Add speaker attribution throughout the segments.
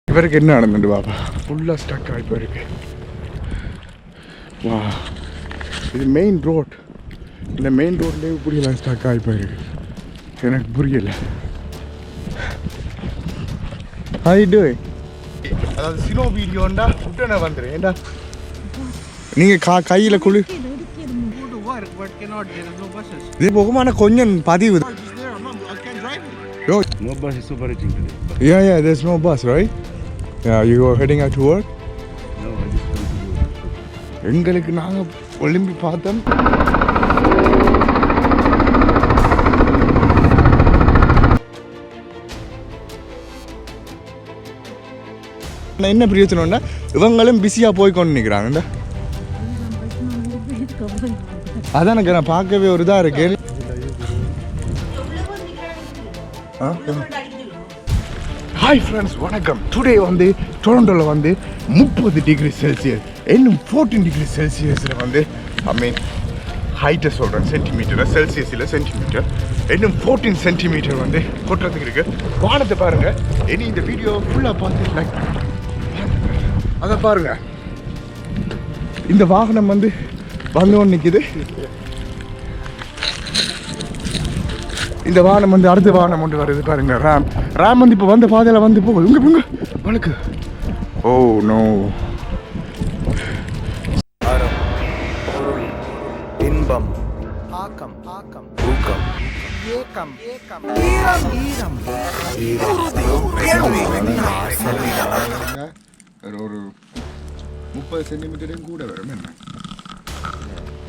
Speaker 1: இவருக்கு என்ன நடந்துட்டு பாப்பா ஃபுல்லாக ஸ்டக் ஆகி போயிருக்கு. வா இது மெயின் ரோட். இந்த மெயின் ரோட்லேயே இப்படியெல்லாம் ஸ்டக் ஆகி போயிருக்கு. எனக்கு புரியலை. அதாவது சினோ வீடியோண்டா உடனே வந்துடும். ஏண்டா நீங்கள் கையில் குளி இது போகுமான கொஞ்சம் பதிவு.
Speaker 2: No bus is operating today.
Speaker 1: Yeah, there's no bus, right? Yeah, you are heading out to work?
Speaker 2: No, I just come to work.
Speaker 1: எங்களுக்கு நாங்கள் ஒலிம்பி பார்த்தோம். என்ன பிரயோஜனம்னா இவங்களும் பிஸியாக போய் கொண்டு நிற்கிறாங்கண்டா. அதான் எனக்கு நான் பார்க்கவே ஒரு இதாக இருக்கு. ஹாய் ஃப்ரெண்ட்ஸ், வணக்கம். டுடே வந்து டொரண்டோவில் வந்து 30 டிகிரி செல்சியஸ், இன்னும் 14 டிகிரி செல்சியஸில் வந்து ஹைட்டை சொல்கிறேன், சென்டிமீட்டர் செல்சியஸில் சென்டிமீட்டர், இன்னும் 14 சென்டிமீட்டர் வந்து கொட்டுறதுக்கு இருக்குது. வானத்தை பாருங்கள். இனி இந்த வீடியோ ஃபுல்லாக பார்த்து லைக் பண்ணுங்க. அதை பாருங்கள், இந்த வாகனம் வந்து ஒன்று நிற்கிது. இந்த வாகனம் வந்து அடுத்த வாகனம் ஒன்று வருது பாருங்க. ரேம் வந்து இப்போ வந்த பாதையில் வந்து போகுது. இங்கே வழக்கு. Oh no.
Speaker 3: இன்பம், ஆக்கம், ஊக்கம், ஏக்கம்,
Speaker 1: ஒரு 30 சென்டிமீட்டரையும் கூட வரும். என்ன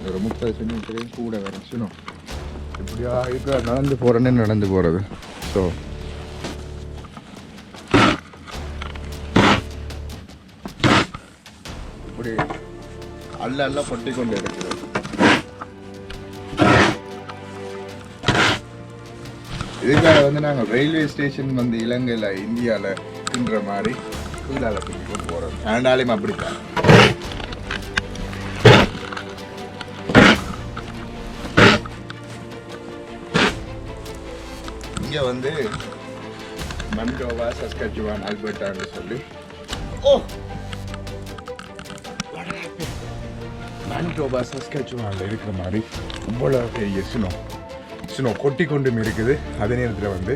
Speaker 1: ஒரு 30 சென்டிமீட்டரையும் கூட வரும். சொன்னோம் இப்படியா இப்போ நடந்து போகிறேன்னு நடந்து போகிறது. ஸோ இப்படி அல்ல பொட்டி கொண்டு இருக்குது. இதுக்காக வந்து நாங்கள் ரயில்வே ஸ்டேஷன் வந்து இலங்கையில் இந்தியாவில் தின்ற மாதிரி புதிதால பொட்டி கொண்டு போகிறோம். ஆண்டாலையும் அப்படித்தான். இங்கே வந்து மன்டோவா, சஸ்கச்சுவான், அல்பர்டான்னு சொல்லி மன்டோவா சஸ்கச்சுவானில் இருக்கிற மாதிரி இவ்வளோ பெரிய ஸ்னோ கொட்டி கொண்டும் இருக்குது. அதே நேரத்தில் வந்து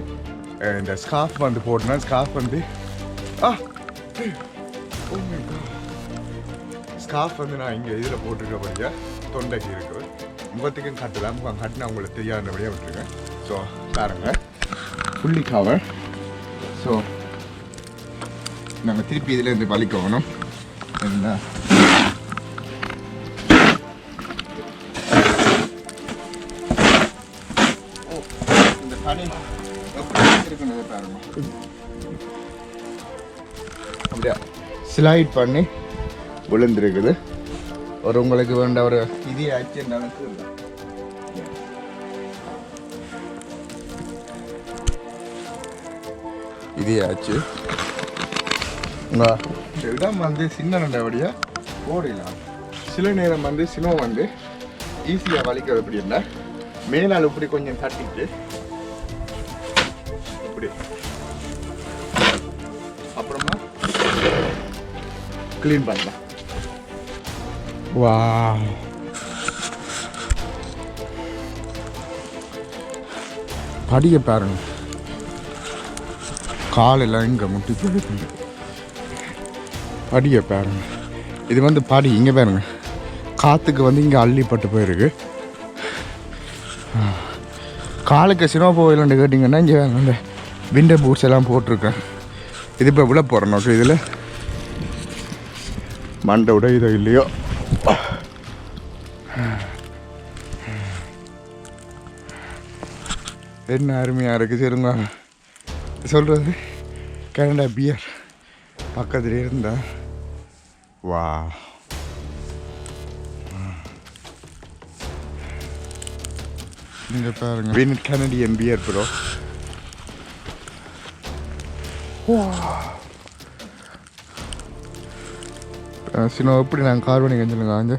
Speaker 1: இந்த ஸ்கார்ஃப் வந்து போட்டோன்னா ஸ்கார்ஃப் வந்து ஸ்கார்ஃப் வந்து நான் இங்கே இதில் போட்டிருக்கபடியா தொண்டைக்கு இருக்குது. முகத்துக்கும் கட்டலாம். முகம் கட்டினா உங்களுக்கு தெரியாதபடியாக விட்டுருக்கேன். ஸோ பாருங்கள், ஃபுல்லி கவர். ஸோ நம்ம திருப்பி இதில் இருந்து பழிக்கணும். என்ன இந்த பனி இருக்குன்னு பாருங்க. அப்படியா ஸ்லைட் பண்ணி விழுந்துருக்குது. ஒரு உங்களுக்கு வேண்ட ஒரு இதே ஆச்சு எனக்கு இதே ஆச்சு. இந்த இடம் வந்து சின்ன நண்டபடியா ஓடிடலாம். சில நேரம் வந்து சினோ வந்து ஈஸியாக வலிக்கிறது. எப்படி இல்லை மேலால் இப்படி கொஞ்சம் தட்டிட்டு இப்படி அப்புறமா க்ளீன் பண்ணலாம். வா படிய பாருங்க. காலெல்லாம் இங்கே முட்டி போயிருக்கு. படிய பாருங்க. இது வந்து படி இங்கே பாருங்க. காற்றுக்கு வந்து இங்கே அள்ளிப்பட்டு போயிருக்கு. காலுக்கு சினிமா போயிடலான்னு கேட்டிங்கன்னா இங்கே அந்த விண்டர் பூட்ஸ் எல்லாம் போட்டிருக்கேன். இது இப்போ விட போகிறேன். ஓகே, இதில் மண்டை விட இதோ இல்லையோ. என்ன அருமையாக இருக்குது சரிங்க. சொல்கிறது கனடா பியர் பக்கத்தில் இருந்தா. வா நீங்கள் பாருங்க, வீண் கனடியன் பியர் ப்ரோ. சின்ன எப்படி நாங்கள் கார் பண்ணி கஞ்சிலுங்க அங்கே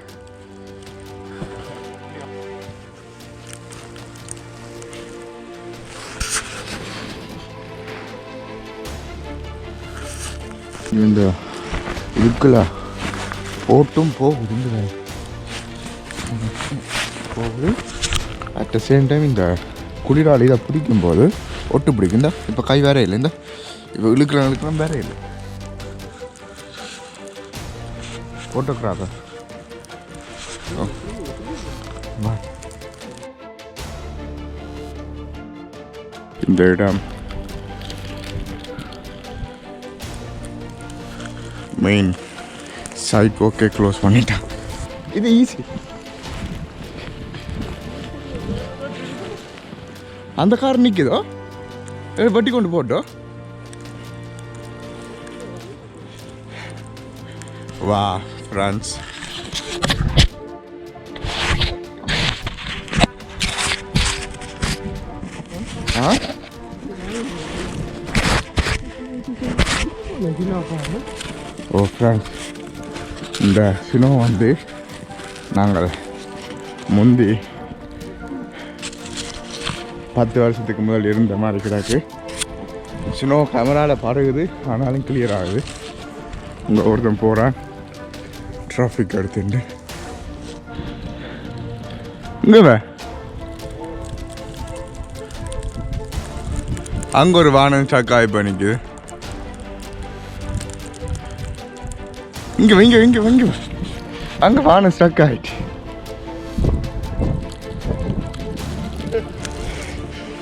Speaker 1: இந்த இதுக்குள்ள ஓட்டும் போகுது போகுது. அட் த சேம் டைம் இந்த குளிரால் இதை பிடிக்கும்போது ஒட்டு பிடிக்கும். இந்த இப்போ கை வேற இல்லை, இந்த இப்போ இழுக்கிறவங்களுக்குலாம் வேற இல்லை. ஃபோட்டோகிராஃபர் இந்த இடம் மெயின் சைட். ஓகே, க்ளோஸ் பண்ணிட்டான். இது ஈஸி. அந்த கார் நிற்குதோ வட்டி கொண்டு போட்டோ. வா ஃப்ரான்ஸ். ஓ ஃப்ரான்ஸ், இந்த சினோ வந்து நாங்கள் முந்தி 10 வருஷத்துக்கு முதல் இருந்த மாதிரி கிடக்கு. சினோ கேமராவில் பறகுது, ஆனாலும் கிளியர் ஆகுது. இங்கே ஒருத்தன் போகிறான் டிராஃபிக் எடுத்துட்டு. இங்கே அங்கே ஒரு வானம் சக்காய் பண்ணிக்குது. இங்கே இங்கே இங்கே இங்கே அங்கே வானம் ஸ்டக் ஆகிட்டு.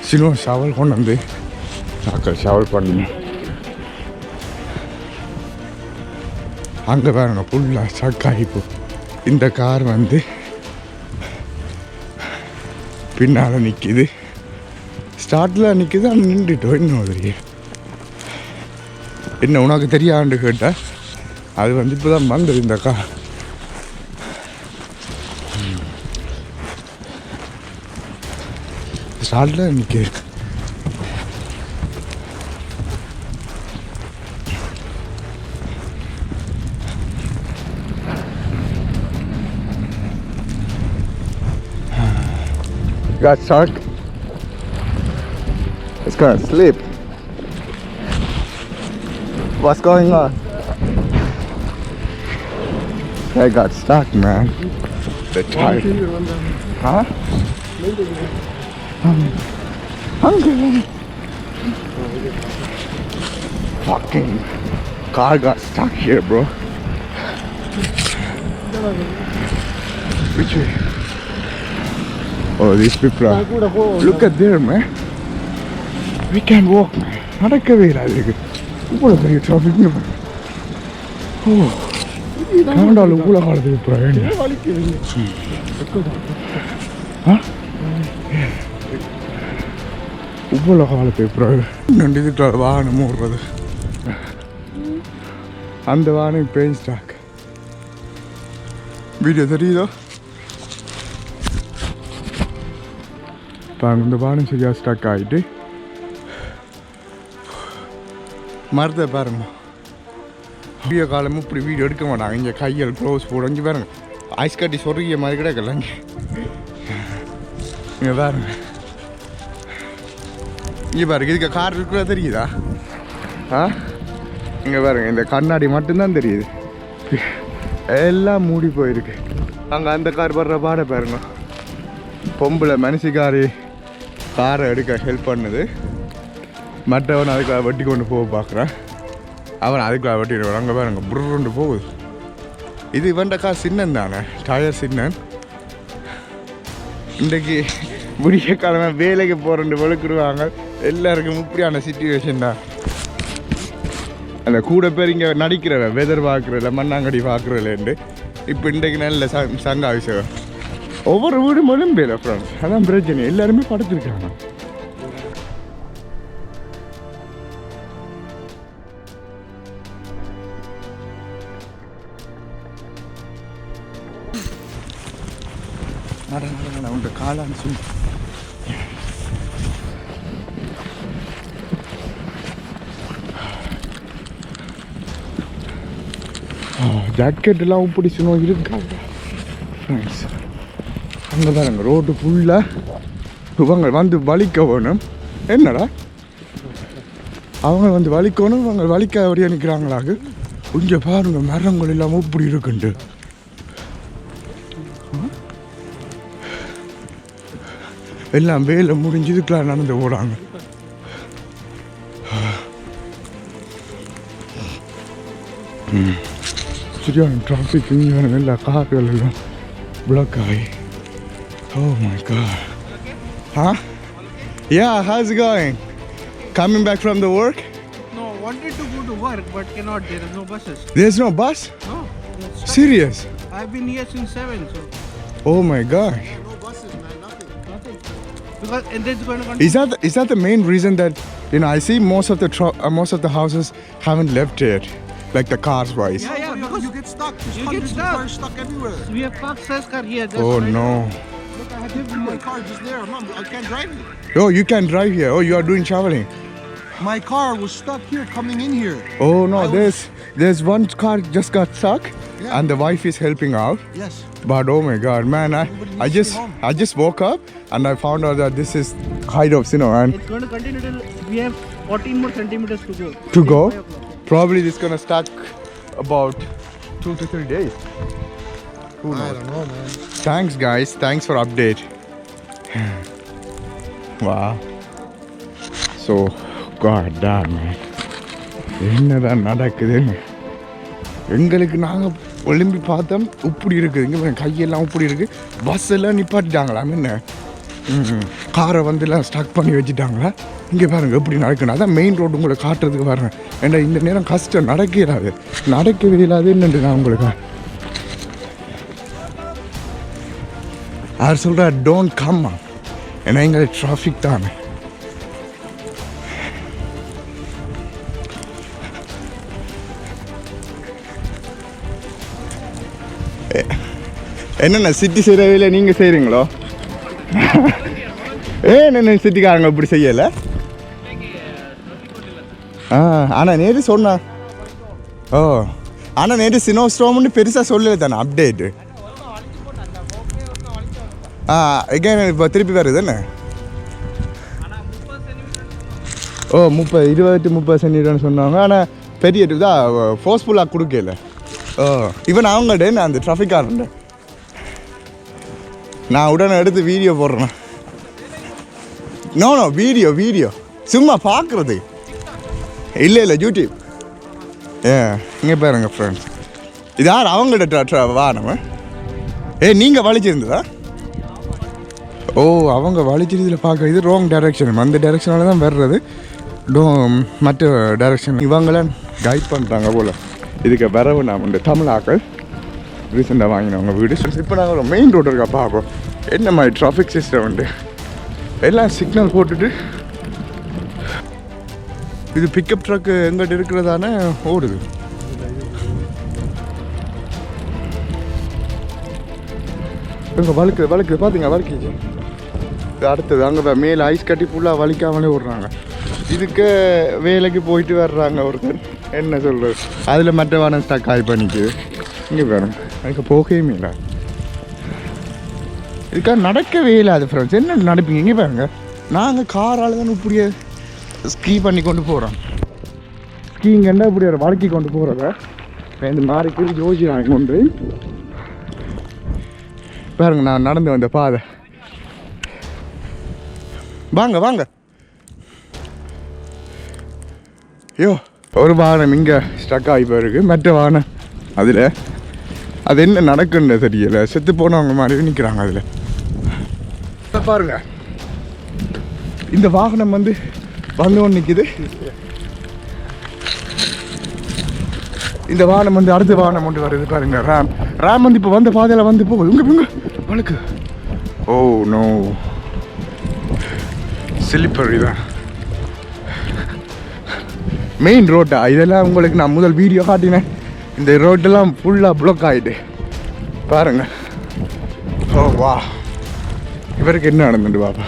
Speaker 1: சினோ ஷவல் கொண்டு வந்து சாக்கள் ஷவல் பண்ணி அங்கே பாருங்க ஃபுல்லாக ஸ்டக் ஆகிப்போ. இந்த கார் வந்து பின்னால் நிற்கிது, ஸ்டார்ட்டில் நிற்கிது. அங்கே நின்றுட்டோம். இன்னும் தெரியும் என்ன உனக்கு தெரியாண்டு கேட்டால் அது வந்து இப்போ தான் வந்தது இந்த கார். ஸ்டார்ட்டில் நிற்கிது. Got stuck. It's gonna slip. What's going on? I got stuck, man. The tire. Huh? Hungry. Fucking car got stuck here, bro. Which way? Oh, these people are. Look at there, man. We can't walk, man. நடக்கவே இல்லை. அதுக்கு இவ்வளோ பெரிய traffic. ஓ, கனடாவில் இவ்வளோ காலத்துக்கு அப்புறம் இவ்வளோ காலத்துக்கு அப்புறம் ரெண்டு இதுக்கு வாகனம் ஓடுறது. அந்த வாகனம் பெயின் ஸ்டாக். வீடியோ தெரியுதோ? பாருங்க, இந்த வாகனம் சரியாக ஸ்டாக் ஆகிட்டு மரத்தை பாருங்க. வீடியோ காலமும் இப்படி வீடியோ எடுக்க மாட்டாங்க. இங்கே கையில் க்ளோஸ் போட இங்கே பாருங்க, ஐஸ் கட்டி சொருகிய மாதிரி கிடக்கல. இங்கே பாருங்க, இங்கே பாருங்க, இதுக்கு கார் இருக்கிறதா தெரியுதா? இங்கே பாருங்க, இந்த கண்ணாடி மட்டும்தான் தெரியுது, எல்லாம் மூடி போயிருக்கு. அங்கே அந்த கார் வர்ற பாட பாருங்க. பொம்பளை மனுஷிக்காரி காரை எடுக்க ஹெல்ப் பண்ணுது. மற்றவன் அதுக்காக வட்டி கொண்டு போக பார்க்குறான். அவன் அதுக்காக வட்டிடுவான். அங்கே பாருங்க, புருண்டு போகுது. இது இவன்ட கார் சின்னன் தானே, டயர் சின்னன். இன்றைக்கு முடிய காலமாக வேலைக்கு போகிறேன்னு வலுக்கிடுவாங்க. எல்லாருக்கும் இப்படியான சிச்சுவேஷன் தான். அந்த கூட பேர் இங்கே நடிக்கிறவ, வெதர் பார்க்குறதில்ல, மண்ணாங்கடி பார்க்குறதில்லன்ட்டு. இப்போ இன்றைக்கு நல்ல சங்க விஷயம். ஒவ்வொரு வீடும் ஒலிம்பியில ஃப்ரெண்ட்ஸ், அதான் பிரச்சனை. எல்லாருமே படுத்துருக்காங்க. உங்க காலான்னு சொல்லி ஜாக்கெட்டெல்லாம் பிடிச்சணும் இருக்காங்க ஃப்ரெண்ட்ஸ். அங்கே தானங்க ரோடு ஃபுல்லாக இவங்க வந்து வலிக்க வேணும். என்னடா அவங்க வந்து வலிக்கணும், அவங்க வலிக்க அப்படியே நிற்கிறாங்களாக்கு. இங்கே பாருங்க மரங்கள் இல்லாமல் இப்படி இருக்குண்டு. எல்லாம் வேலை முடிஞ்சதுக்கெல்லாம் நடந்து ஓடாங்க. சரியான டிராஃபிக், இங்கே எல்லா கார்கள் எல்லாம் பிளாக் ஆகி. Oh my god. Huh? Yeah, how's it going? Coming back from the work?
Speaker 4: No, wanted to go to work but cannot. There is no buses.
Speaker 1: There's no bus?
Speaker 4: No. it's stuck.
Speaker 1: Serious?
Speaker 4: I've been here since 7, so
Speaker 1: Oh my gosh.
Speaker 4: nothing. Because and it's going to continue.
Speaker 1: Is that the main reason that, you know, I see most of the houses haven't left yet, like the cars wise.
Speaker 4: Yeah, because
Speaker 5: You get stuck. There's
Speaker 4: You get
Speaker 5: hundreds of
Speaker 4: stuck.
Speaker 5: cars stuck everywhere.
Speaker 4: we have parked Sas car here. That's
Speaker 1: Oh
Speaker 4: right.
Speaker 1: no.
Speaker 5: Look, I have my car just there. Mom, I can't drive it.
Speaker 1: Oh, you can drive here. Oh, you are doing traveling.
Speaker 5: My car was stuck here, coming in here.
Speaker 1: Oh no,
Speaker 5: I was-
Speaker 1: there's one car just got stuck,
Speaker 5: Yeah.
Speaker 1: and the wife is helping out.
Speaker 5: Yes.
Speaker 1: But oh my god, man,
Speaker 5: Nobody
Speaker 1: I
Speaker 5: needs
Speaker 1: just
Speaker 5: to be home.
Speaker 1: I just woke up and I found out that this is Hydrops, you know, and
Speaker 4: It's going to continue till we have 14 more centimeters to go.
Speaker 1: to
Speaker 4: Till
Speaker 1: go,
Speaker 4: 5 o'clock.
Speaker 1: probably this gonna stuck about 2 to 3 days. Who
Speaker 5: I
Speaker 1: knows?
Speaker 5: don't know, man.
Speaker 1: Thanks guys, thanks for update. Wow. So, god damn man. என்னதான் நடக்குதுன்னு எங்களுக்கு நாங்கள் ஒலிம்பி பார்த்தோம். இப்படி இருக்குது இங்கே கையெல்லாம் இப்படி இருக்குது. பஸ் எல்லாம் நிப்பாட்டிட்டாங்களாம். என்ன காரை வந்து எல்லாம் ஸ்டாக் பண்ணி வச்சுட்டாங்களா. இங்கே பாருங்கள் எப்படி நடக்கணும். அதான் மெயின் ரோடு உங்களை காட்டுறதுக்கு பாருங்க. ஏன்னா இந்த நேரம் கஷ்டம், நடக்கவே இல்லாது என்னண்டு நான் உங்களுக்கு யார் சொல்கிறா டோன்ட் கம். ஏன்னா இங்கே டிராஃபிக் தானே. என்னென்ன சிட்டி செய்கிறவையில் நீங்கள் செய்கிறீங்களோ? என்ன சிட்டிக்காரங்க இப்படி செய்யலை? ஆனால் நேற்று சொன்னா. ஓ ஆனால் நேற்று சினோ ஸ்டோம்னு பெருசாக சொல்லலை தானே அப்டேட்டு. இப்போ திருப்பி வருது என்ன? ஓ 20-30 சென்டிமீட்டர்னு சொன்னாங்க. ஆனால் பெரிய இதாக ஃபோர்ஸ்ஃபுல்லாக கொடுக்கல. ஓ இவன் அவங்கள்ட்ட அந்த டிராஃபிக்காரன் நான் உடனே எடுத்து வீடியோ போடுறேன். நோ வீடியோ சும்மா பார்க்குறது இல்லை யூடியூப். இங்கே பாருங்க ஃப்ரெண்ட்ஸ், இது யார் அவங்கள்ட்ட வா நம்ம. நீங்கள் வலிச்சிருந்ததா? ஓ அவங்க வலிச்சிருதில் பார்க்க இது ராங் டைரெக்ஷன். அந்த டைரெக்ஷனால தான் வர்றது. மற்ற டைரெக்ஷன் இவங்களாம் கைட் பண்ணுறாங்க போல். இதுக்கு வரவு நாம் இந்த தமிழாக்கள் ரீசெண்டாக வாங்கினவங்க வீடு. இப்போ நாங்கள் ஒரு மெயின் ரோடு இருக்கா பார்ப்போம். என்ன மாதிரி டிராஃபிக் சிஸ்டம் உண்டு. எல்லாம் சிக்னல் போட்டுட்டு இது பிக்கப் ட்ரக்கு எங்கிட்ட இருக்கிறதானே ஓடுது. இங்கே வழுக்குது பார்த்தீங்க, வழுக்கிச்சு. இது அடுத்தது அங்கே மேலே ஐஸ் கட்டி ஃபுல்லாக வலிக்காமலே ஓடுறாங்க. இதுக்கு வேலைக்கு போயிட்டு வர்றாங்க ஒருத்தர். என்ன சொல்கிறது, அதில் மற்ற வானம் ஸ்டாக் ஆகி பண்ணிக்குது. இங்கே பாருங்க, அதுக்கு போகவே இல்லை. இதுக்காக நடக்கவே இல்லாது ஃப்ரெண்ட்ஸ். என்ன நடப்பீங்க? இங்கே பாருங்க, நாங்கள் காரால் தான் இப்படியே ஸ்கீ பண்ணி கொண்டு போகிறோம். ஸ்கீங்கண்டா இப்படி ஒரு வழக்கி கொண்டு போகிறத இந்த மாறிக்கு யோசி நான் கொண்டு பாருங்க. நான் நடந்து வந்த பாதை. வாங்க ஐயோ, ஒரு வாகனம் இங்கே ஸ்டக் ஆகி போயிருக்கு. மற்ற வாகனம் அதில் அது என்ன நடக்குன்னு தெரியல. செத்து போனவங்க மாதிரி நிற்கிறாங்க அதில். பாருங்க, இந்த வாகனம் வந்து ஒன்று நிற்கிது. இந்த வாகனம் வந்து அடுத்த வாகனம் கொண்டு வருது பாருங்க. ரேம் வந்து இப்போ வந்த பாதையில் வந்து போகுது. இங்கே வழக்கு. ஓ நோ, ஸ்லிப்பரி தான். மெயின் ரோட்டா இதெல்லாம் உங்களுக்கு நான் முதல் வீடியோ காட்டினேன். இந்த ரோட்டெல்லாம் ஃபுல்லாக ப்ளாக் ஆகிட்டு பாருங்க. ஓ வா, இவருக்கு என்ன நடந்துட்டு பாப்பா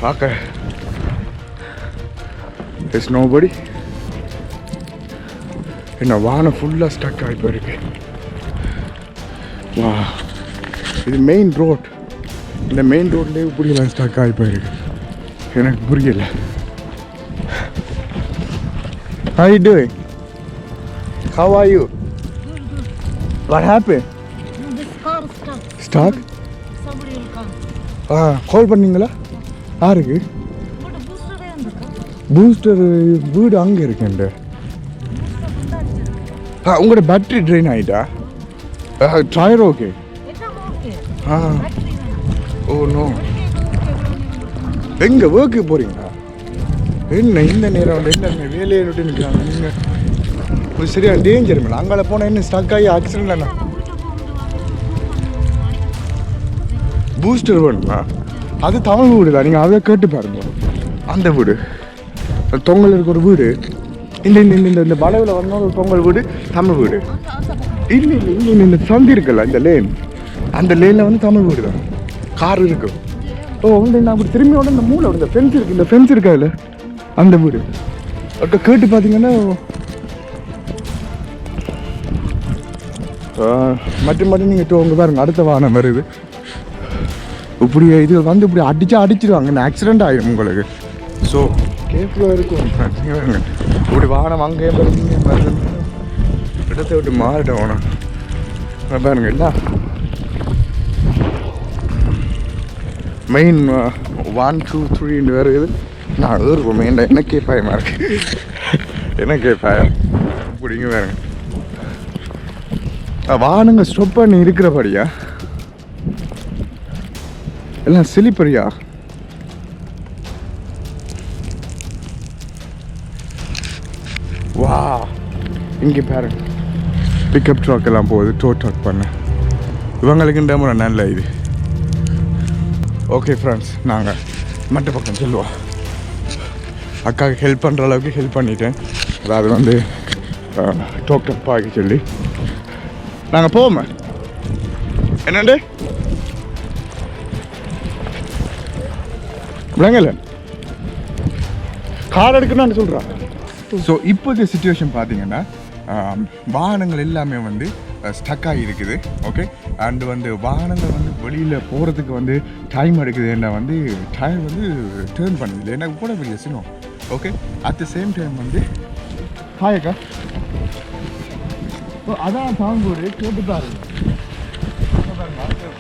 Speaker 1: பார்க்க. It's nobody. என்ன வானம் ஃபுல்லாக ஸ்டக் ஆகி போயிருக்கு. வா, இது மெயின் ரோட். இந்த மெயின் ரோட்லேயே இப்படியெல்லாம் ஸ்டக் ஆகி போயிருக்கு. எனக்கு புரியல. How are you doing? How are you? What happened?
Speaker 6: This car stuck.
Speaker 1: Stuck?
Speaker 6: Somebody will come.
Speaker 1: கால் பண்ணீங்களா? யாருக்கு?
Speaker 6: But a booster இருந்துக்கா.
Speaker 1: பூஸ்டர் வீடு அங்கே இருக்கேன். உங்களோட பேட்டரி ட்ரெயின் ஆகிட்டா? Tyre okay?
Speaker 6: Okay.
Speaker 1: Oh no. எங்கே ஒர்க்கு போகிறீங்களா? என்ன இந்த நேரம் வந்து என்ன வேலையை விட்டு நிற்கிறாங்க நீங்கள்? ஒரு சரியான டேஞ்சர் மேலே அங்கே போனால் என்ன ஸ்டக் ஆகி ஆக்சிடென்ட் தானே? பூஸ்டர் வேணுமா? அது தமிழ் வீடு தான், நீங்கள் அதை கேட்டு பாருங்க. அந்த வீடு தொங்கல் இருக்க ஒரு வீடு, இந்த இந்த இந்த வளைவில் வந்தால் ஒரு தொங்கல் வீடு தமிழ் வீடு. இல்லை இல்லை இங்கே இந்த சந்தி இருக்குல்ல, இந்த லேன், அந்த லேனில் வந்து தமிழ் வீடு தான், கார் இருக்கும். ஓ வந்து நான் அப்படி திரும்பி உடனே இந்த மூளை இந்த ஃபென்ஸ் இருக்குது, இந்த ஃபென்ஸ் இருக்கா இல்லை அந்த வீடு. அக்கா கேட்டு பார்த்தீங்கன்னா மட்டும் நீங்கள் உங்க பாருங்க அடுத்த வாகனம் வருது. இப்படி இது வந்து இப்படி அடிச்சிடுவாங்க, இந்த ஆக்சிடென்ட் ஆகிடும் உங்களுக்கு. ஸோ கேர்ஃபுல்லாக இருக்கும். இப்படி வாகனம் அங்கேயே பாருங்க, இடத்தை விட்டு மாறிட்டோம் வேணாம் பாருங்க. இல்லை மெயின் 1 2 3 வேறு இது நான் ஏறுவோம். மெயின்டா எனக்கே பயமாக இருக்கு, எனக்கே பயம். இப்படிங்க பாருங்க வாகனங்க ஸ்டாப் பண்ணி இருக்கிறபடியா எல்லாம் சிலிப்பரியா. வா இங்கே பாருங்க பிக்கப் ட்ரக் எல்லாம் போகுது, டோ ட்ரக் பண்ண. இவங்களுக்கு டேமரா நல்ல இது. ஓகே ஃப்ரெண்ட்ஸ், நாங்கள் மற்ற பக்கம் சொல்லுவோம். அக்காவுக்கு ஹெல்ப் பண்ணுற அளவுக்கு ஹெல்ப் பண்ணிட்டேன். அதாவது வந்து டோக் ட்ரக் ஆகி சொல்லி நாங்கள் போவோமே. என்னண்டு விளங்கல கார் எடுக்கணும்னு சொல்கிறான். ஸோ இப்போதைய சுச்சுவேஷன் பார்த்தீங்கன்னா வாகனங்கள் எல்லாமே வந்து ஸ்டக் ஆகி இருக்குது. ஓகே, அண்டு வந்து வாகனங்கள் வந்து வெளியில் போகிறதுக்கு வந்து டைம் எடுக்குது. என்ன வந்து டயர் வந்து டேர்ன் பண்ணுது, எனக்கு கூட பெரிய சினம். Okay, at the same time வந்து ஹாயக்கா அதான் தாங்கூர் கேட்டு பாருங்க.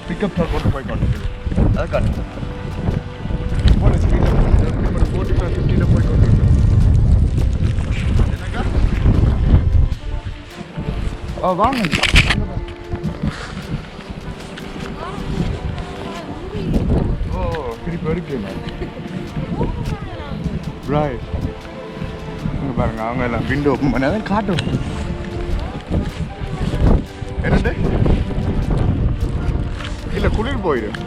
Speaker 1: பிக்கப் ட்ரக் போட்டு போய் கொண்டு அதை காட்டு போன ஸ்பீடில் 45 50 போய் கொண்டு என்னக்கா வாங்க. ஓ திருப்பி எடுக்கல ரைட். பாருங்க அவங்க எல்லாம் விண்டோ ஓப்பன் பண்ணாதான் காட்டும். என்னண்டு இல்லை குளிர் போயிடும்.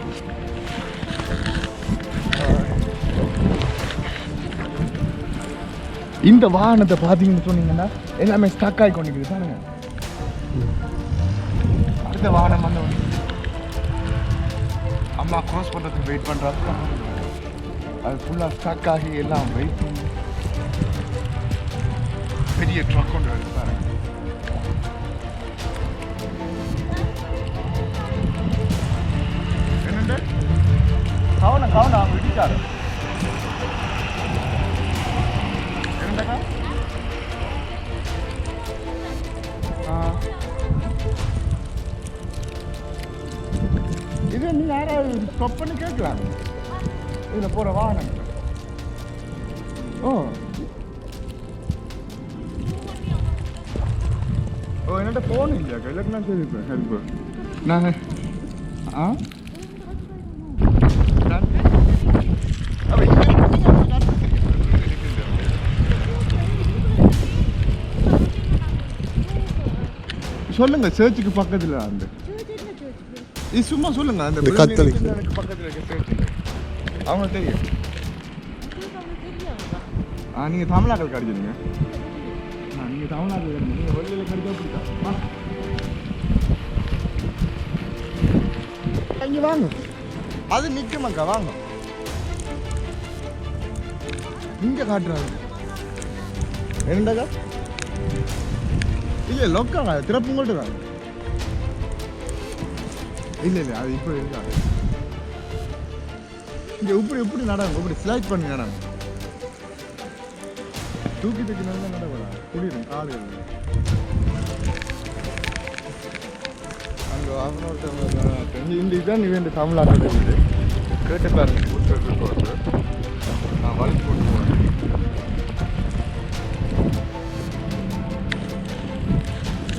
Speaker 1: இந்த வாகனத்தை பார்த்தீங்கன்னு சொன்னீங்கன்னா எல்லாமே ஸ்டக் ஆகி கொண்டிருக்குது பாருங்க. அடுத்த வாகனம் வந்து அம்மா க்ராஸ் பண்ணுறதுக்கு வெயிட் பண்ணுறாங்க, அது ஃபுல்லாக ஸ்டக் ஆகி எல்லாம் வெயிட் பண்ணி பெரிய ட்ரக் கொண்டு வருது பாருங்க. என்னண்டு கவனம் கவனம் அவங்க இடிச்சாரு. என்னண்டா இது நீ யாராவது ஸ்டாப் பண்ணி கேட்கலாம் இதில் போகிற வாகனம். ஓ ஓ என்னட்ட ஃபோன் இல்லையா கையில் நான் தெரிவிப்பேன் ஹெல்ப்பு நான் சொல்லுங்க சர்ச்சுக்கு பக்கத்தில் அந்த இது சும்மா சொல்லுங்க அந்த கத்தலிக்கு பக்கத்தில் இருக்க சர்ச்சு அவங்க தெரியும். நீங்கள் தமிழ்நாட்டில் கிடைச்சிருங்க. நீங்கள் தமிழ்நாட்டில் கிடைச்சி நீங்கள் வெளியில் கிடைச்சா பிடிச்சா இங்கே வாங்க, அது நிற்குமாக்கா வாங்க. இங்கே காட்டுறாங்க என்னண்டாக்கா இல்லை லொக்காங்க திறப்புங்கள்ட்டு தாங்க. இல்லை இல்லை அது இப்போ இருக்காது. இங்கே இப்படி நடாங்க இப்படி ஸ்லைட் பண்ணி நடாங்க தூக்கி நல்லா நடக்கூடாது குடிடும் காலுகள் அங்கே அவனோட இந்த இதுதான் நீ வேண்டிய தமிழ்நாட்டோட வீடு கேட்டு பாருங்க கூட்டு நான் வலிச்சு கொண்டு போவேன்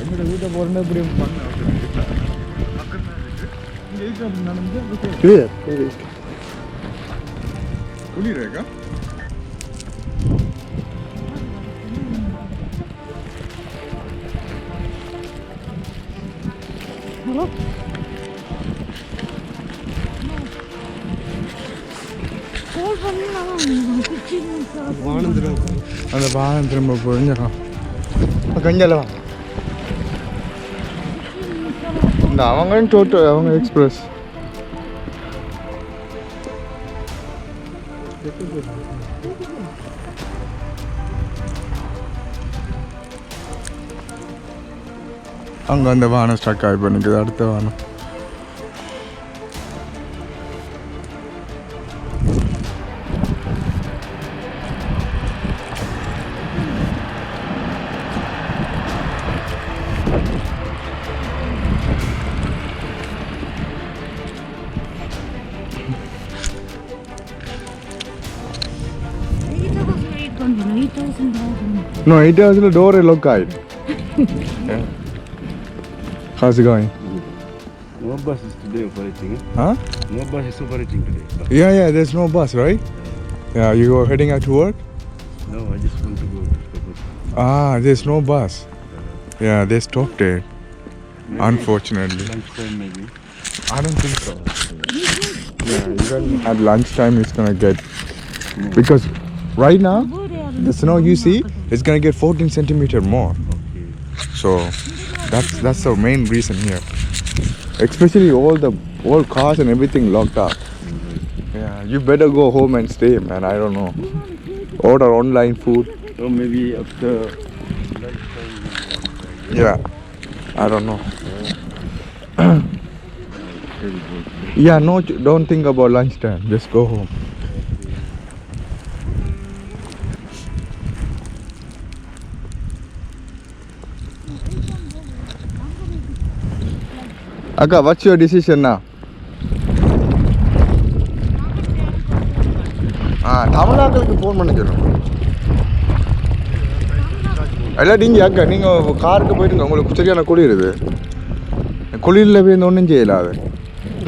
Speaker 1: என்னோட வீட்டை போகிறேன்னா இப்படி பண்ண இங்கே இருக்கு அப்படி நடந்து குளிரேக்கா அந்த வாகனம் திரும்ப புரிஞ்சிடும் கஞ்சலாம் இந்த அவங்க டோட்டோ அவங்க எக்ஸ்பிரஸ் அங்கே அந்த வாகனம் ஸ்டக் ஆகி பண்ணிக்குது அடுத்த வாகனம் No, 8 hours the door is locked. Yeah. How's it going?
Speaker 2: No bus is today operating.
Speaker 1: Huh?
Speaker 2: No bus is operating today.
Speaker 1: Yeah, there's no bus, right? Yeah, you are heading out to work?
Speaker 2: No, I just want to go to the bus.
Speaker 1: Ah, there's no bus. Yeah, they stopped it.
Speaker 2: Maybe
Speaker 1: Unfortunately.
Speaker 2: lunchtime maybe.
Speaker 1: I don't think so. Yeah, even at lunchtime it's gonna get... Because right now, the snow you see, it's gonna get 14 centimeter more.
Speaker 2: Okay.
Speaker 1: So that's the main reason here. Especially all cars and everything locked up. Yeah, you better go home and stay, man. I don't know. Order online food.
Speaker 2: Or maybe after lunchtime.
Speaker 1: Yeah, I don't know. Yeah, no, don't think about lunchtime. Just go home. Akka, what's your decision now? தமிழ்நாட்டுக்கு phone பண்ண சொல்லுங்க இல்லாட்டி இங்கே அக்கா நீங்கள் காருக்கு போயிட்டுங்க உங்களுக்கு சரியான குளிருது குளிரில் போய் இந்த ஒன்றும் செய்யலாது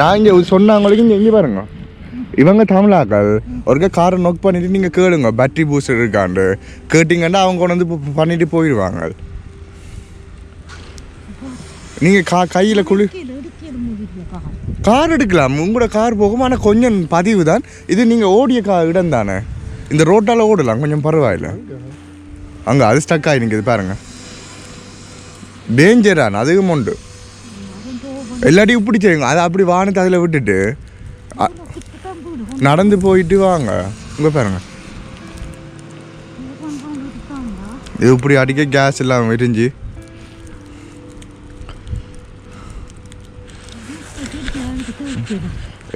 Speaker 1: நான் இங்கே சொன்னாங்களுக்கு இங்கே பாருங்க இவங்க தமிழாக்கள் ஒருக்கா காரை நோக் பண்ணிவிட்டு நீங்கள் கேளுங்க பேட்டரி பூஸ்டர் இருக்காண்டு கேட்டிங்கன்னா அவங்க கொண்டு வந்து பண்ணிட்டு போயிடுவாங்க நீங்கள் கையில் கார் எடுக்கலாம் உங்களோட கார் போகும் ஆனால் கொஞ்சம் பதிவு தான் இது நீங்கள் ஓடிய இடம் தானே இந்த ரோட்டால் ஓடலாம் கொஞ்சம் பரவாயில்ல அங்கே அது ஸ்டக் ஆகி நிற்குது பாருங்க டேஞ்சரான அதுவும் உண்டு எல்லாத்தையும் இப்படி செய்யுங்க அதை அப்படி வானத்தை அதில் விட்டுட்டு நடந்து போயிட்டு வாங்க இங்கே பாருங்க இது இப்படி அடிக்க கேஸ் எல்லாம் விரிஞ்சு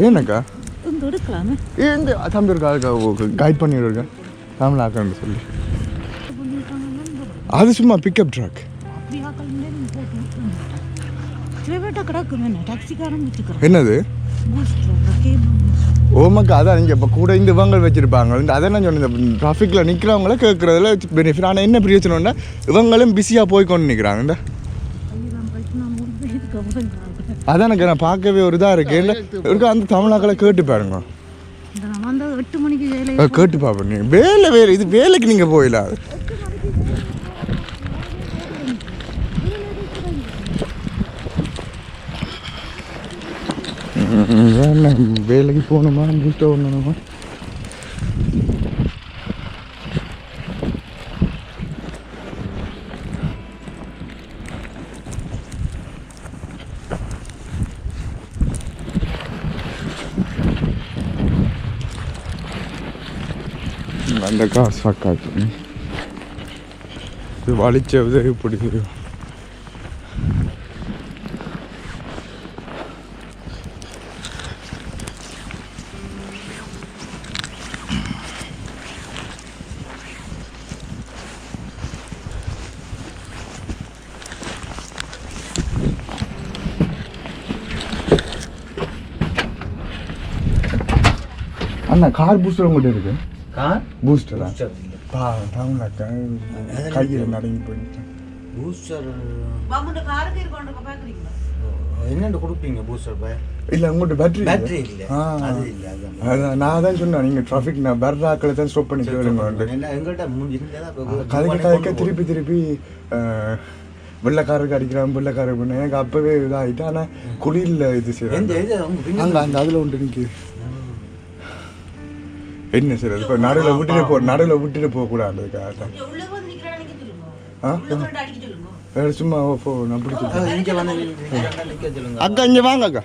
Speaker 1: என்னக்கா இந்த தம்பி இருக்கா கைட் பண்ணிடுருக்கேன் தமிழாக்கன்னு சொல்லி அது சும்மா பிக்கப் ட்ரக் என்னது ஓமாக்கா அதான் நீங்கள் இப்போ கூட இந்த இவங்க வச்சுருப்பாங்க அதை நான் சொன்னேன் இந்த டிராஃபிக்கில் நிற்கிறவங்கள கேட்குறதுல பெனிஃபிட் ஆனால் என்ன பிரயோஜனம்னா இவங்களும் பிஸியாக போய் கொண்டு நிற்கிறாங்க இந்த அதான் எனக்கு நான் பார்க்கவே ஒரு இதாக இருக்கு இருக்கா அந்த தமிழாக்களை கேட்டு பாருங்க கேட்டு பார்ப்பேன் நீங்கள் வேலை இது வேலைக்கு நீங்கள் போயிடலாம் வேலைக்கு போகணுமா வீட்டை ஒன்றுமா அந்த காசு அக்காச்சு இது வலிச்சது இப்படி அண்ணா கார் பூஸ்டர் உங்கள்கிட்ட இருக்கு
Speaker 3: கார்
Speaker 1: பூஸ்டரா
Speaker 3: பூஸ்டர்
Speaker 1: டவுன்ல கையில் நடங்கி போயிட்டு
Speaker 3: பூஸ்டர் என்னென்னு கொடுப்பீங்க பூஸ்டர் பை
Speaker 1: இல்லை உங்கள்கிட்ட பேட்டரி
Speaker 3: இல்லை அது இல்லை
Speaker 1: அதான் நான் தான் சொன்னேன் நீங்கள் டிராஃபிக் நான் பர்ராக்களை தான் ஸ்டாப் பண்ணி கேளுங்க
Speaker 3: எங்கள்கிட்ட
Speaker 1: கதைக்க திருப்பி வெள்ளைக்காரருக்கு அடிக்கிறான் வெள்ளைக்காரருக்கு பண்ண எனக்கு அப்பவே இதாகிட்டு ஆனால் குளிரில் இது செய்யறேன் அங்கே அந்த அதில் ஒன்று நிற்கிது என்ன சார் அது இப்போ நடுவில் விட்டுட்டு போகக்கூடாதுக்காக தான் சும்மா போ நான் அக்கா இங்கே வாங்க அக்கா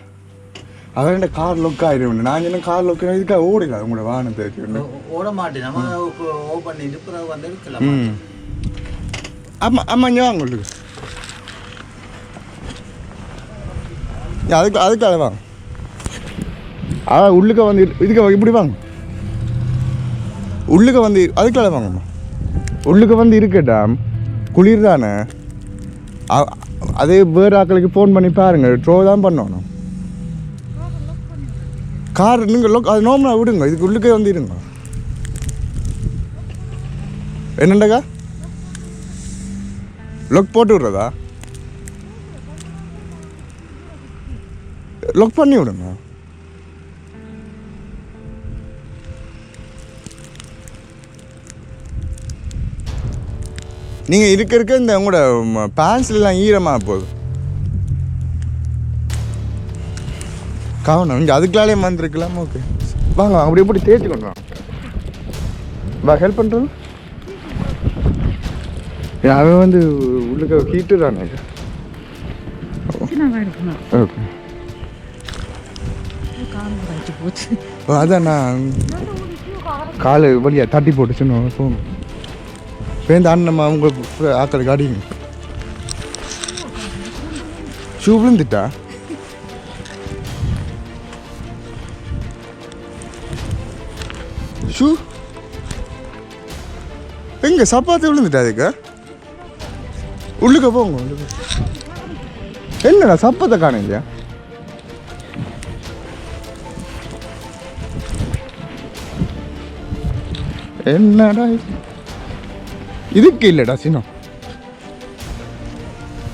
Speaker 1: அவன் கார் லொக் ஆயிடும் நான் என்ன கார் லொக் இதுக்காக ஓடிடலாம் உங்களோட வாகனத்தை
Speaker 3: ஓட மாட்டேன் நம்ம ஓ பண்ணிட்டு வந்து எடுக்கலாம்
Speaker 1: ஆமாம் ஆமாம் இங்கே வாங்க உங்களுக்கு அதுக்காக வாங்க உள்ளுக்க வந்து இதுக்கு இப்படி வாங்க உள்ளுக்க வந்து அதுக்காக வாங்கம்மா உள்ளுக்க வந்து இருக்கட்டா குளிர் தானே அதே வேறு ஆக்களுக்கு ஃபோன் பண்ணி பாருங்க ட்ரோ தான் பண்ணணும் கார் நீங்கள் லொக் அது நோம்னா விடுங்க இதுக்கு உள்ளுக்கே வந்து இருங்க என்னண்டாக்கா லொக் போட்டு விட்றதா லொக் பண்ணி விடுங்க நீங்கள் இருக்க இந்த உங்களோட பேண்ட்ஸ்லாம் ஈரமாக போகுது கவனம் இங்கே அதுக்குள்ளாலே வந்துருக்கலாம் ஓகே வாங்க அப்படி எப்படி தேய்ச்சி கொண்டு வா ஹெல்ப் பண்ணுறது அவன் வந்து உள்ளுக்க ஹீட்டு தானே ஓகே அதான் நான் காலு வழியாக தட்டி போட்டுச்சுன்னு போங்க பேருந்து அண்ணம்மா உங்களுக்கு ஆக்களுக்கு அடிங்க ஷூ விழுந்துட்டா ஷூ எங்க சப்பாத்து விழுந்துட்டா அதுக்கு உள்ளுக்க போங்க உள்ளுக்க என்னடா சப்பத்தை காணீங்க என்னடா இதுக்கு இல்லைடா சின்னம்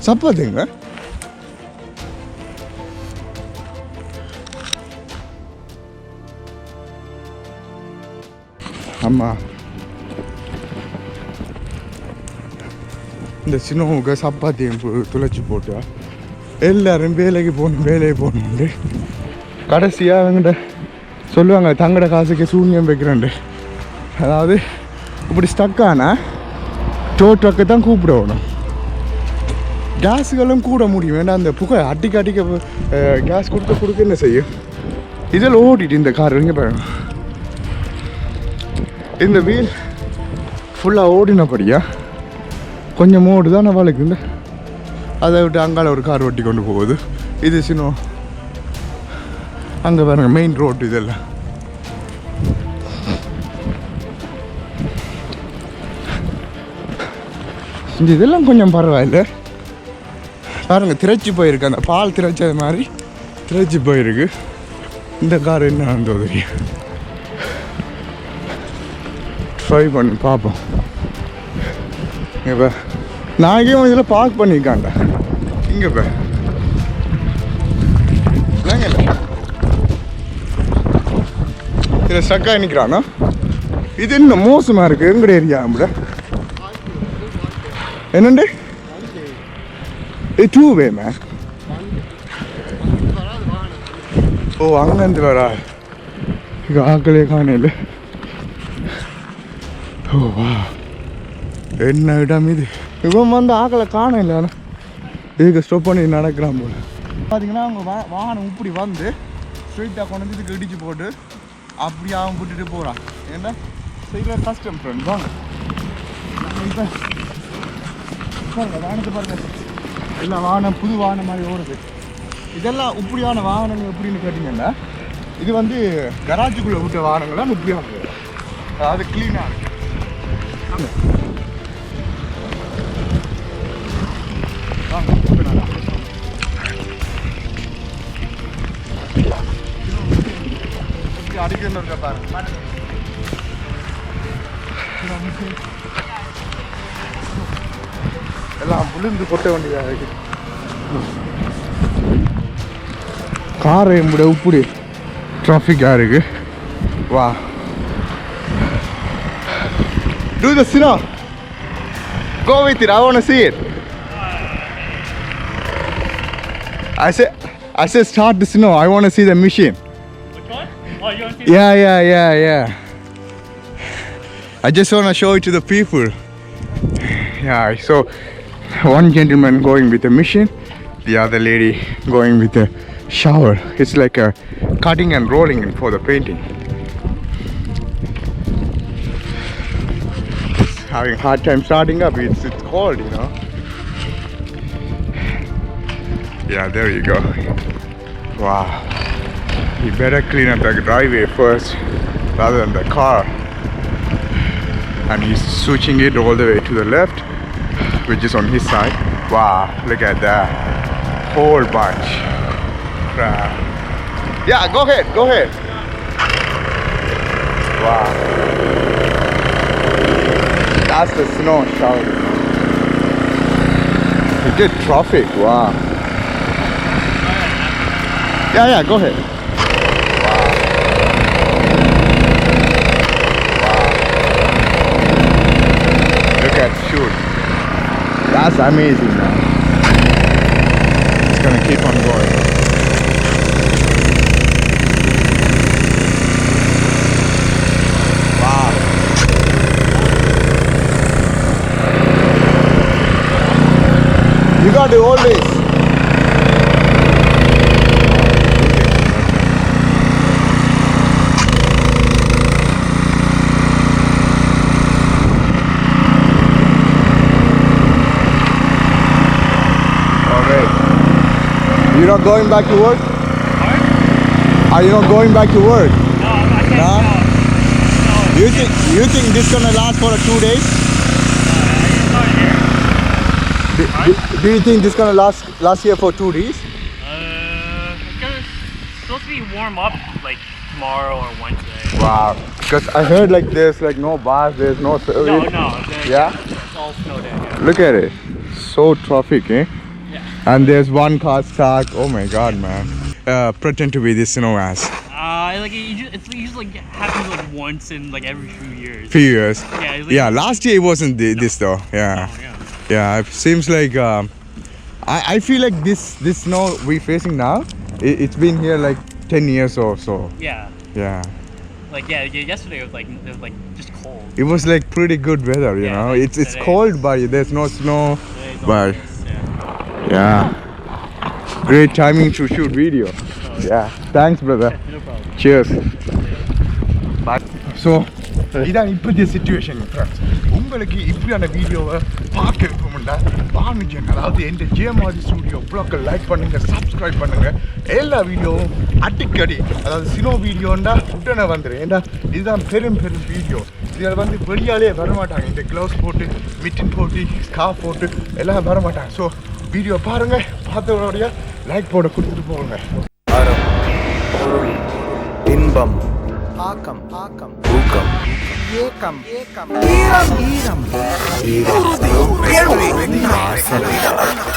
Speaker 1: சப்பாத்துங்க ஆமா இந்த சின்னவுக்கு சப்பாத்தியும் துளைச்சி போட்டா எல்லாரும் வேலைக்கு போகணுண்டு கடைசியாக அவங்கள்ட்ட சொல்லுவாங்க தங்கட காசுக்கு சூன்யம் வைக்கிறேன்ட்டு அதாவது இப்படி ஸ்டக் ஆனால் டோ ட்ரக்கை தான் கூப்பிடணும் கேஸுகளும் கூட முடியும் ஏன்னா அந்த புகை அடிக்க கேஸ் கொடுக்க என்ன செய்யும் இதில் ஓடிட்டு இந்த கார் இங்கே பாருங்க இந்த வீல் ஃபுல்லாக ஓடினபடியா கொஞ்சம் ஓடு தான் அவளுக்கு இந்த அதை விட்டு அங்கால ஒரு கார் ஓட்டி கொண்டு போகுது இது சின்ன அங்கே பாருங்க மெயின் ரோடு இதெல்லாம் இதெல்லாம் கொஞ்சம் பரவாயில்ல பாருங்க திரைச்சி போயிருக்கு அந்த பால் திரைச்சது மாதிரி திரைச்சி போயிருக்கு இந்த கார் என்ன வந்தோ தெரியும் ட்ரை பண்ணி பார்ப்போம் இப்போ நாளைக்கே இதில் பார்க் பண்ணியிருக்காண்டா இங்கே இப்போ இதில் ஸ்டக்காக நிற்கிறானா இது என்ன மோசமாக இருக்குது எங்கட ஏரியா நம்மள என்னண்டு இது 2-வே மேம் ஓ அங்கேருந்து வரா இங்கே ஆக்களே காணையில் ஓ வா என்ன இடம் இது இவன் வந்து ஆக்களை காணையில் ஆனால் இதுக்கு ஸ்டாப் பண்ணி நடக்கிறான் போல பார்த்தீங்கன்னா அவங்க வாகனம் இப்படி வந்து ஸ்ட்ரெயிட்டாக கொண்டு வந்து இதுக்கு இடிச்சு போட்டு அப்படி அவன் விட்டுட்டு போகிறான் ஏன்னா செய்கிற கஷ்டம் ஃப்ரெண்ட் வாங்க இப்போ பாருங்க வாகனத்தை பாருங்க எல்லாம் வாகனம் புது வாகனம் மாதிரி ஓடுது இதெல்லாம் இப்படியான வாகனங்கள் எப்படின்னு கேட்டிங்கன்னா இது வந்து கராஜுக்குள்ளே விட்ட வாகனங்கள்லாம் இப்படியான அதாவது க்ளீனாக இருக்கு அடிக்கணும் பாரு. எல்லாம் விழுந்து கொட்ட வேண்டியதாக இருக்கு. காரை விட இப்படி டிராஃபிக்காக இருக்கு. வா do the snow. Go with it. I want to see it. I said start the snow. I want to see the machine.
Speaker 7: Which one? Oh, you want to see?
Speaker 1: Yeah. I just want to show it to the people. Yeah, so one gentleman going with a machine, the other lady going with a shower. It's like a cutting and rolling for the painting. It's having hard time starting up. It's cold, you know. Yeah, there you go. Wow. You better clean up the driveway first rather than the car. And he's switching it all the way to the left, which is on his side. Wow, look at that. Whole bunch. Crap. Yeah, go ahead. Wow. That's the snow shower. You did traffic, wow. Yeah, go ahead. Shoot. That's amazing, man. It's gonna keep on going. Wow. You got to always. You're not going back to work?
Speaker 7: What?
Speaker 1: Are you not going back to work?
Speaker 7: No, I can't.
Speaker 1: No?
Speaker 7: No.
Speaker 1: You think this gonna last for 2 days? Do you think this gonna last here for 2 days?
Speaker 7: It's supposed to be warm up like tomorrow or Wednesday.
Speaker 1: Wow. Because I heard like there's like no bars, there's no service.
Speaker 7: No.
Speaker 1: Yeah?
Speaker 7: It's all snowed in. Yeah.
Speaker 1: Look at it. So traffic, eh?
Speaker 7: Yeah.
Speaker 1: And there's one car stuck. Oh my god, man. Pretend to be this snow ass.
Speaker 7: Like it's usually happens like once in like every few years.
Speaker 1: Few years.
Speaker 7: Yeah. It's like,
Speaker 1: Yeah, last year it wasn't this though. Yeah.
Speaker 7: Oh, yeah.
Speaker 1: Yeah, it seems like I feel like this snow we're facing now, it's been here like 10 years or so.
Speaker 7: Yeah.
Speaker 1: Yeah.
Speaker 7: Like yesterday it was like just cold.
Speaker 1: It was like pretty good weather, you
Speaker 7: Yeah,
Speaker 1: know.
Speaker 7: like
Speaker 1: It's
Speaker 7: today.
Speaker 1: cold, but there's no snow.
Speaker 7: Today's
Speaker 1: But
Speaker 7: almost, yeah.
Speaker 1: yeah. Great timing to shoot video. Yeah. Thanks, brother.
Speaker 7: No problem.
Speaker 1: Cheers. Bye. So, இதான் இப்போதைய situation friends. உங்களுக்கு இப்படியான வீடியோவை பார்க்க விருப்பம்னா வாங்க, அதாவது எந்த ஜேமாதி studio ப்ளாக்கை like பண்ணுங்கள், சப்ஸ்கிரைப் பண்ணுங்கள். எல்லா வீடியோவும் அடிக்கடி, அதாவது சினோ வீடியோண்டா உடனே வந்துடும். ஏன்னா இதுதான் பெரும் வீடியோ. இதில் வந்து வெளியாலே வரமாட்டாங்க. இந்த க்ளவுஸ் போட்டு, மிட்டின் போட்டு, ஸ்கார்ஃப் போட்டு எல்லாம் வரமாட்டாங்க. ஸோ வீடியோ பாருங்கள், பார்த்தவங்களுடைய லைக் போட கொடுத்துட்டு போங்க.
Speaker 8: அறம், பொருள், இன்பம், ஆக்கம், ஊக்கம், ஏக்கம், ஈரம், ஈரம், கேள்வி,